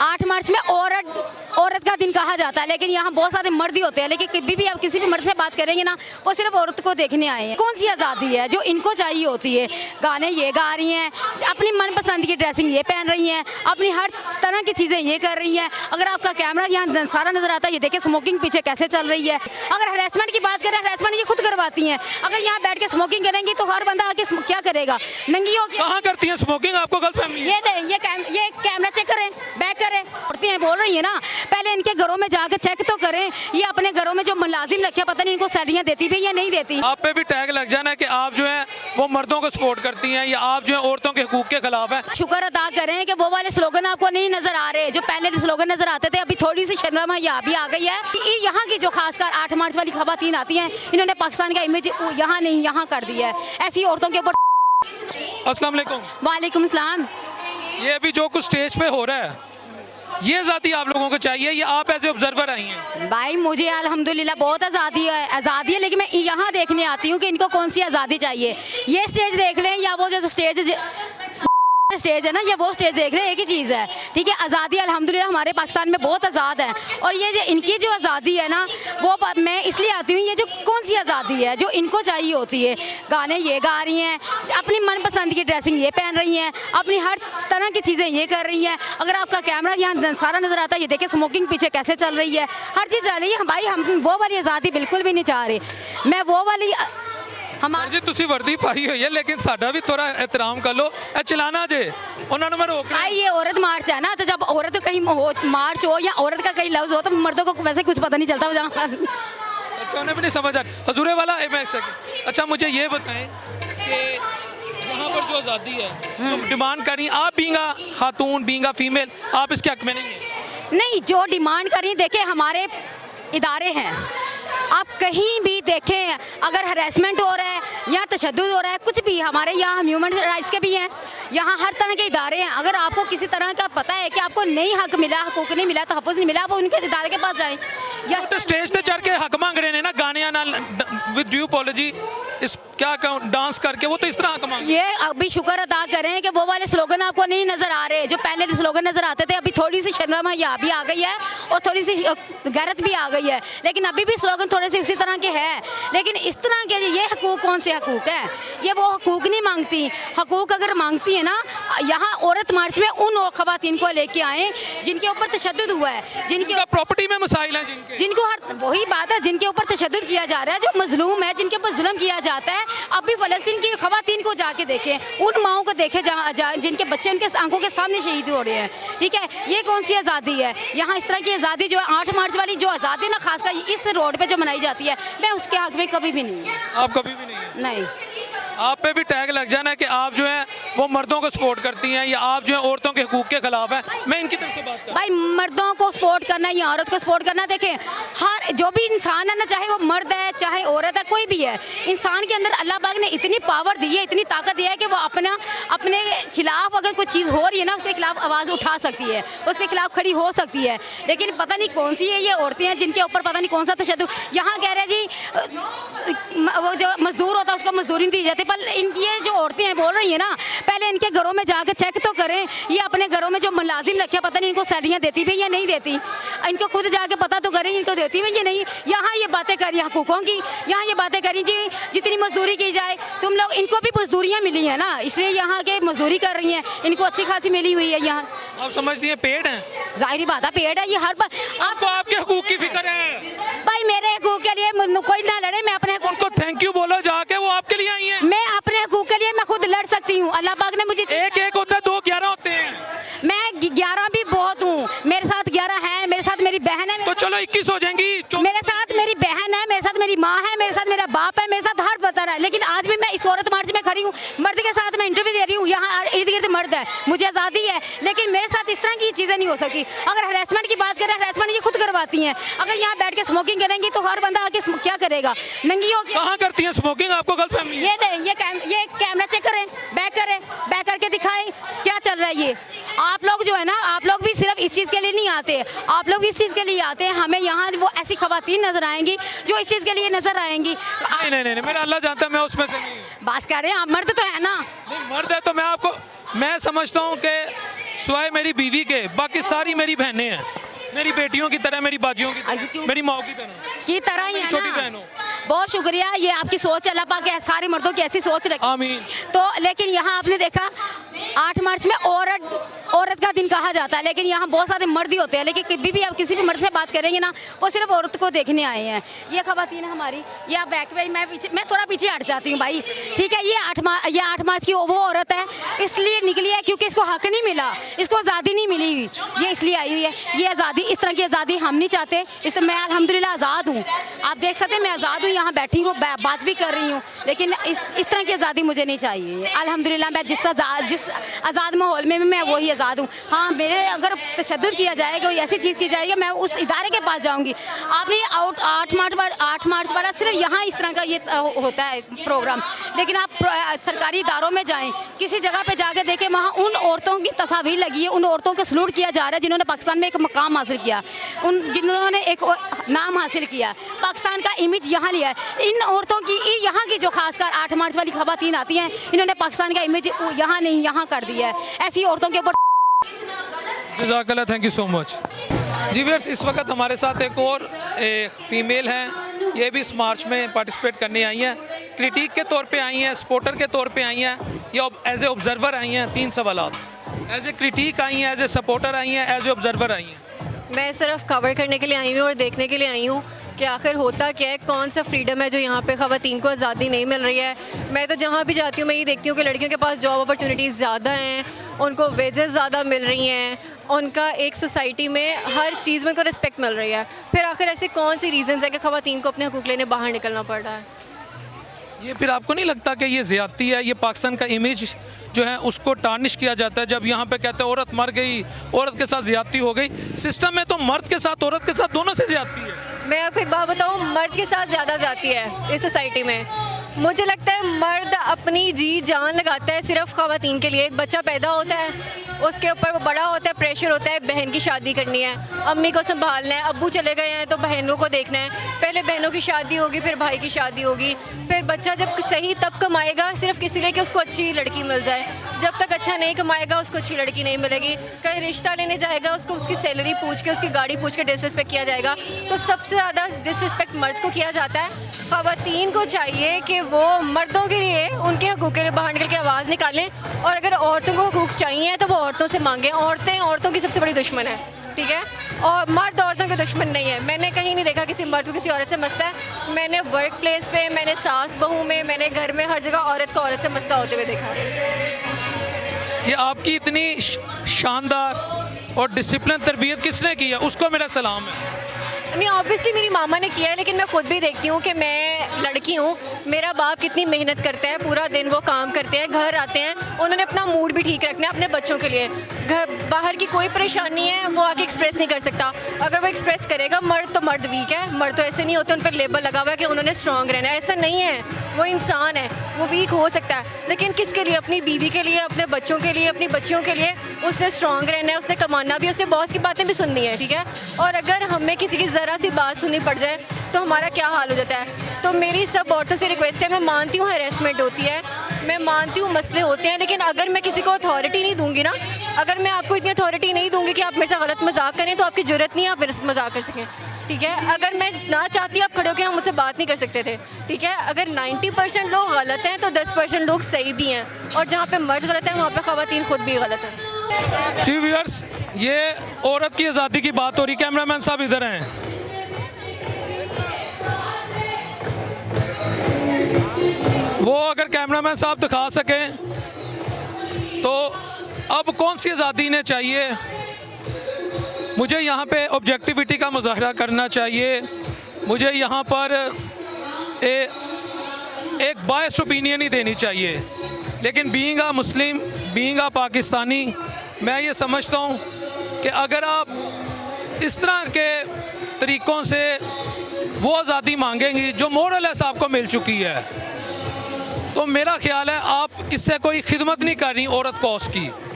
8 मार्च में औरत का दिन कहा जाता है, लेकिन यहाँ बहुत सारे मर्द ही होते हैं। लेकिन कभी भी आप किसी भी मर्द से बात करेंगे ना, वो सिर्फ औरत को देखने आए हैं। कौन सी आज़ादी है जो इनको चाहिए होती है? गाने ये गा रही हैं, अपनी मनपसंद की ड्रेसिंग ये पहन रही हैं, अपनी हर तरह की चीज़ें ये कर रही हैं। अगर आपका कैमरा यहाँ सारा नजर आता है, ये देखिए स्मोकिंग पीछे कैसे चल रही है। अगर हरेसमेंट की बात करें, हरेसमेंट ये खुद करवाती हैं। अगर यहाँ बैठ के स्मोकिंग करेंगी तो हर बंदा आके क्या करेगा? नंगी हो कहाँ करती हैं स्मोकिंग? आपको गलतफहमी है। ये कैमरा चेक करें, बैक करें। औरतें हैं बोल रही है ना, पहले इनके घरों में जाकर चेक तो करें। ये अपने घरों में जो मुलाजिम रखे, पता नहीं इनको सैलरियाँ देती भी या नहीं देती। आप पे भी टैग लग जाना है कि आप जो है वो मर्दों को सपोर्ट करती हैं या आप जो है औरतों के हुकूक के खिलाफ हैं। शुक्र अदा करें कि वो वाले स्लोगन आपको नहीं नजर आ रहे जो पहले स्लोगन नजर आते थे। अभी थोड़ी सी शर्म यहाँ भी आ गई है कि यहाँ की जो खासकर 8 मार्च वाली खवातीन आती हैं, इन्होंने पाकिस्तान का इमेज यहाँ नहीं यहाँ कर दिया है। ऐसी औरतों के ऊपर। अस्सलाम वालेकुम। वालेकुम सलाम। ये अभी जो कुछ स्टेज पे हो रहा है, ये आज़ादी आप लोगों को चाहिए या आप एज ए ऑब्जर्वर आई हैं? भाई मुझे अल्हम्दुलिल्लाह बहुत आज़ादी है, लेकिन मैं यहाँ देखने आती हूँ कि इनको कौन सी आज़ादी चाहिए। ये स्टेज देख लें या वो जो स्टेज है ना, ये वो स्टेज देख रहे हैं, एक ही चीज़ है। ठीक है, आज़ादी अल्हम्दुलिल्लाह हमारे पाकिस्तान में बहुत आज़ाद है। और ये जो इनकी जो आज़ादी है ना, वो मैं इसलिए आती हूँ, ये जो कौन सी आज़ादी है जो इनको चाहिए होती है? गाने ये गा रही हैं, अपनी मनपसंद की ड्रेसिंग ये पहन रही हैं, अपनी हर तरह की चीज़ें ये कर रही हैं। अगर आपका कैमरा यहाँ सारा नज़र आता है, ये देखिए स्मोकिंग पीछे कैसे चल रही है, हर चीज़ चल रही है। भाई हम वो वाली आज़ादी बिल्कुल भी नहीं चाह रहे। मैं वो वाली जी तुसी वर्दी पाई हुई है, लेकिन साडा भी थोड़ा एहतराम कर लो। चलाना जे उन्होंने मैं रोक भाई ये औरत मार्च है ना, तो जब औरत कहीं हो, मार्च हो या औरत का कहीं लफ्ज़ हो, तो मर्दों को वैसे कुछ पता नहीं चलता जहाँ। अच्छा, उन्हें भी नहीं समझ आ हजूरे वाला अच्छा मुझे ये बताएं कि यहाँ पर जो आज़ादी है तुम डिमांड करी, आप बींगा खातून बींगा फीमेल, आप इसके हक में नहीं है? नहीं, जो डिमांड करी, देखें हमारे इदारे हैं, आप कहीं भी देखें, अगर हरेसमेंट हो रहा है या तशद्दुद हो रहा है, कुछ भी, हमारे यहाँ ह्यूमन राइट्स के भी हैं, यहाँ हर तरह के इदारे हैं। अगर आपको किसी तरह का पता है कि आपको नहीं हक मिला, हकूक नहीं मिला, तहफ़्फ़ुज़ नहीं मिला, आप उनके इदारे के पास जाएं। या तो स्टेज पे चढ़ के हक मांग रहे हैं ना, गाने नाल विद ड्यू अपॉलॉजी, इस क्या कहूँ, डांस करके, वो तो इस तरह हक मांग। ये अभी शुक्र अदा करें कि वो वाले स्लोगन आपको नहीं नजर आ रहे जो पहले स्लोगन नजर आते थे। अभी थोड़ी सी शर्म यहाँ भी आ गई है और थोड़ी सी गैरत भी आ गई है, लेकिन अभी भी स्लोगन थोड़े से उसी तरह के हैं। लेकिन इस तरह के ये हकूक कौन से हकूक है? ये वो हकूक नहीं मांगती। हकूक अगर मांगती है ना, यहाँ औरत मार्च में उन खवातीन को लेके आए जिनके ऊपर तशद्दुद हुआ है, जिनके प्रॉपर्टी में मसाइल हैं, जिनको हर वही बात है, जिनके ऊपर तशद्दुद किया जा रहा है, जो मजलूम है, जिनके ऊपर जुल्म किया जाता है। अभी फ़लस्तीन की खवातीन को जाके देखें, उन माओं को देखें जिनके बच्चे उनके आंखों के सामने शहीद हो रहे हैं। ठीक है, ये कौन सी आज़ादी है? यहाँ इस तरह की आज़ादी जो है 8 मार्च वाली जो आज़ादी ना, खासकर इस रोड पे जो मनाई जाती है, मैं उसके हक में कभी भी नहीं। आप कभी भी नहीं? नहीं। आप पे भी टैग लग जाना है कि आप जो है वो मर्दों को सपोर्ट करती हैं या आप जो है औरतों के हुकूक के खिलाफ हैं। मैं इनकी तरफ से बात कर। भाई मर्दों को सपोर्ट करना या औरत को सपोर्ट करना, देखें हर जो भी इंसान है ना, चाहे वो मर्द है चाहे औरत है, कोई भी है, इंसान के अंदर अल्लाह पाक ने इतनी पावर दी है, इतनी ताकत दी है कि वो अपने खिलाफ अगर कोई चीज़ हो रही है ना, उसके खिलाफ आवाज़ उठा सकती है, उसके खिलाफ खड़ी हो सकती है। लेकिन पता नहीं कौन सी है ये औरतें हैं जिनके ऊपर पता नहीं कौन सा तशद्दुद। यहाँ कह रहे जी वो जो मजदूर होता है उसको मजदूरी नहीं दी जाती, पर ये जो औरतें हैं बोल रही है ना, पहले इनके घरों में जाकर चेक तो करें। ये अपने घरों में जो मुलाजिम रखे, पता नहीं इनको सैलरियाँ देती भी या नहीं देती, इनको खुद जाके पता तो करें इनको देती भी या नहीं। यहाँ ये बातें करी हकूकों की, यहाँ ये बातें करी जी जितनी मजदूरी की जाए, तुम लोग, इनको भी मजदूरियाँ मिली है ना, इसलिए यहाँ के मजदूरी कर रही हैं, इनको अच्छी खासी मिली हुई है। यहाँ आप समझती हैं पेड़ हैं? जाहिर बात है पेड़ है, ये हर बार आपके हकूक की फिक्र है। भाई मेरे हकूक के लिए कोई ना लड़े, मैं अपने उनको थैंक यू बोलो जाके, वो आपके लिए आई हैं। मैं अपने हकूक के लिए मैं खुद लड़ सकती हूँ। अल्लाह पाक ने मुझे एक होता है, 2 11 होते हैं। मैं 11 भी बहुत हूँ, मेरे साथ 11 है, मेरे साथ मेरी बहन है, तो चलो 21 हो जाएंगी। मेरे साथ मेरी बहन है, मेरे साथ मेरी माँ है, मेरे साथ मेरा बाप है, मेरे साथ हर पता है। लेकिन आज भी मैं इस औरत मार्च में खड़ी हूँ, मर्द के साथ मैं इंटरव्यू दे रही हूँ, यहाँ इर्द गिर्द मर्द है, मुझे आज़ादी है, लेकिन मेरे साथ इस तरह की चीज़ें नहीं हो सकती। अगर हरेसमेंट की बात करें, हरेसमेंट ये खुद करवाती हैं। अगर यहाँ बैठ के स्मोकिंग करेंगी तो हर बंदा आके क्या करेगा? नंगी हो। कहाँ करती हैं स्मोकिंग? आपको गलतफहमी है। ये कैमरा चेक करें, बैक करके दिखाएं क्या चल रहा है। ये आप लोग जो है ना, आप लोग भी सिर्फ इस चीज़ के लिए नहीं आते, आप लोग इस चीज़ के लिए आते हैं। हमें यहाँ वो ऐसी खवातीन नजर आएंगी जो इस चीज़ के लिए नजर आएंगी। नहीं, मेरा अल्लाह जानता है मैं उसमें से नहीं। बात कर रहे हैं, आप मर्द तो है ना? नहीं, मर्द है तो मैं समझता हूँ कि सिवाय मेरी बीवी के बाकी सारी मेरी बहनें हैं, मेरी बेटियों की तरह, मेरी बाजियों की आज तरह, क्यों? मेरी माँ की तरह, की तरह ही है छोटी ना। बहन हो। बहुत शुक्रिया, ये आपकी सोच अल्लाह पाक है, सारे मर्दों की ऐसी सोच रखी। आमीन। तो लेकिन यहाँ आपने देखा 8 मार्च में औरत का दिन कहा जाता है, लेकिन यहाँ बहुत सारे मर्द ही होते हैं, लेकिन कभी भी आप किसी भी मर्द से बात करेंगे ना, वो सिर्फ औरत को देखने आए हैं। ये खवातीन हमारी, ये आप बैक पे, मैं थोड़ा पीछे हट जाती हूँ भाई, ठीक है। ये 8 मार्च की वो औरत है, इसलिए निकली है क्योंकि इसको हक नहीं मिला, इसको आज़ादी नहीं मिली, ये इसलिए आई हुई है। ये आज़ादी, इस तरह की आज़ादी हम नहीं चाहते। इस तरह मैं अल्हम्दुलिल्लाह आज़ाद हूँ, आप देख सकते हैं मैं आज़ाद हूँ, यहाँ बैठी हूँ, बात भी कर रही हूँ, लेकिन इस तरह की आज़ादी मुझे नहीं चाहिए। अल्हम्दुलिल्लाह मैं जिस आज़ाद माहौल में भी मैं वही आज़ाद हूँ। हाँ, मेरे अगर तशद्दुद किया जाएगा, कोई ऐसी चीज़ की जाएगी, मैं उस इदारे के पास जाऊँगी। आपने ये 8 मार्च वाला सिर्फ यहाँ इस तरह का ये होता है प्रोग्राम, लेकिन आप सरकारी इदारों में जाएँ, किसी जगह पर जाकर देखें, वहाँ उन औरतों की तस्वीर लगी है, उन औरतों को सलूट किया जा रहा है जिन्होंने पाकिस्तान में एक मकाम हासिल किया, जिन्होंने एक नाम हासिल किया, पाकिस्तान का इमेज यहाँ लिया है। इन औरतों की, यहाँ की जो खासकर 8 मार्च वाली खवातीन आती हैं, इन्होंने पाकिस्तान का इमेज यहाँ नहीं यहाँ कर दिया है। ऐसी औरतों के ऊपर जज़ाकल्लाह, थैंक यू सो मच। जी व्यूअर्स, इस वक्त हमारे साथ एक और फीमेल हैं, ये भी इस मार्च में पार्टिसिपेट करने आई हैं, क्रिटिक के तौर पे आई हैं, सपोर्टर के तौर पे आई हैं, या एज ए ऑब्जर्वर आई हैं। 3 सवालात, एज ए क्रिटिक आई हैं, एज ए सपोर्टर आई हैं, एज ए ऑब्जर्वर आई हैं। मैं सिर्फ कवर करने के लिए आई हूँ और देखने के लिए आई हूँ कि आखिर होता क्या है, कौन सा फ्रीडम है जो यहाँ पे ख़वातीन को आज़ादी नहीं मिल रही है। मैं तो जहाँ भी जाती हूँ मैं ये देखती हूँ कि लड़कियों के पास जॉब अपॉर्चुनिटीज़ ज़्यादा हैं, उनको वेजेस ज़्यादा मिल रही हैं, उनका एक सोसाइटी में हर चीज़ में उनको रिस्पेक्ट मिल रही है। फिर आखिर ऐसे कौन सी रीज़न्स है कि ख़वातीन को अपने हकूक़ लेने बाहर निकलना पड़ रहा है? ये फिर आपको नहीं लगता कि ये ज़्यादती है, ये पाकिस्तान का इमेज जो है उसको टार्निश किया जाता है जब यहाँ पे कहते हैं औरत मर गई, औरत के साथ ज़्यादती हो गई। सिस्टम में तो मर्द के साथ, औरत के साथ, दोनों से ज़्यादती है। मैं आपको एक बात बताऊँ, मर्द के साथ ज़्यादा जाती है इस सोसाइटी में। मुझे लगता है मर्द अपनी जी जान लगाता है सिर्फ ख़वातीन के लिए। एक बच्चा पैदा होता है, उसके ऊपर वो बड़ा होता है, प्रेशर होता है, बहन की शादी करनी है, अम्मी को संभालना है, अब्बू चले गए हैं तो बहनों को देखना है, पहले बहनों की शादी होगी, फिर भाई की शादी होगी, फिर बच्चा जब सही तब कमाएगा सिर्फ इसलिए कि उसको अच्छी लड़की मिल जाए। जब तक अच्छा नहीं कमाएगा उसको अच्छी लड़की नहीं मिलेगी। कहीं रिश्ता लेने जाएगा, उसको उसकी सैलरी पूछ के, उसकी गाड़ी पूछ के डिसरिस्पेक्ट किया जाएगा। तो सबसे ज़्यादा डिसरिस्पेक्ट मर्द को किया जाता है। ख़वातीन को चाहिए कि वो मर्दों के लिए, उनके हकूक़ के लिए बाहर निकल के आवाज़ निकालें, और अगर औरतों को हकूक़ चाहिए तो वो औरतों से मांगें। औरतें औरतों की सबसे बड़ी दुश्मन है, ठीक है, और मर्द औरतों के दुश्मन नहीं है। मैंने कहीं नहीं देखा किसी मर्द को किसी औरत से मसला है। मैंने वर्क प्लेस पे, मैंने सास बहू में, मैंने घर में, हर जगह औरत को औरत से मसला होते हुए देखा। ये आपकी इतनी शानदार और डिसिप्लिन तरबियत किसने की है, उसको मेरा सलाम है। नहीं, ऑब्वियसली मेरी मामा ने किया है, लेकिन मैं खुद भी देखती हूँ कि मैं लड़की हूँ, मेरा बाप कितनी मेहनत करता है, पूरा दिन वो काम करते हैं, घर आते हैं, उन्होंने अपना मूड भी ठीक रखना है अपने बच्चों के लिए। घर बाहर की कोई परेशानी है वो आके एक्सप्रेस नहीं कर सकता। अगर वो एक्सप्रेस करेगा, मर्द तो मर्द वीक है, मर्द तो ऐसे नहीं होते, उन पर लेबल लगा हुआ है कि उन्होंने स्ट्रॉन्ग रहना है। ऐसा नहीं है, वो इंसान है, वो वीक हो सकता है, लेकिन किसके लिए? अपनी बीवी के लिए, अपने बच्चों के लिए, अपनी बच्चियों के लिए उसने स्ट्रॉन्ग रहना है, उसने कमाना भी, उसने बॉस की बातें भी सुननी है, ठीक है। और अगर हमें किसी की ज़रा सी बात सुननी पड़ जाए तो हमारा क्या हाल हो जाता है। तो मेरी सब औरतों से रिक्वेस्ट है, मैं मानती हूँ हैरेसमेंट होती है, मैं मानती हूँ मसले होते हैं, लेकिन अगर मैं किसी को अथॉरिटी नहीं दूंगी ना, अगर मैं आपको इतनी अथॉरिटी नहीं दूंगी कि आप मेरे साथ गलत मजाक करें, तो आपकी ज़रूरत नहीं है आप मेरे साथ मजाक कर सकें, ठीक है। अगर मैं ना चाहती आप खड़े होकर हम मुझसे बात नहीं कर सकते थे, ठीक है। अगर 90% लोग गलत हैं तो 10% लोग सही भी हैं, और जहाँ पे मर्द गलत है वहाँ पे ख़वातीन खुद भी गलत है। जी व्यूअर्स, ये औरत की आज़ादी की बात हो रही। कैमरामैन साहब इधर हैं। वो अगर कैमरामैन साहब दिखा सकें तो अब कौन सी आज़ादी इन्हें चाहिए। मुझे यहाँ पे ऑब्जेक्टिविटी का मुजाहरा करना चाहिए, मुझे यहाँ पर एक बायस्ड ओपिनियन ही देनी चाहिए। लेकिन being a Muslim, being a Pakistani, मैं ये समझता हूँ कि अगर आप इस तरह के तरीक़ों से वो आज़ादी मांगेंगी जो मोरलेस आपको मिल चुकी है, तो मेरा ख्याल है आप इससे कोई खिदमत नहीं कर रही औरत कौस की।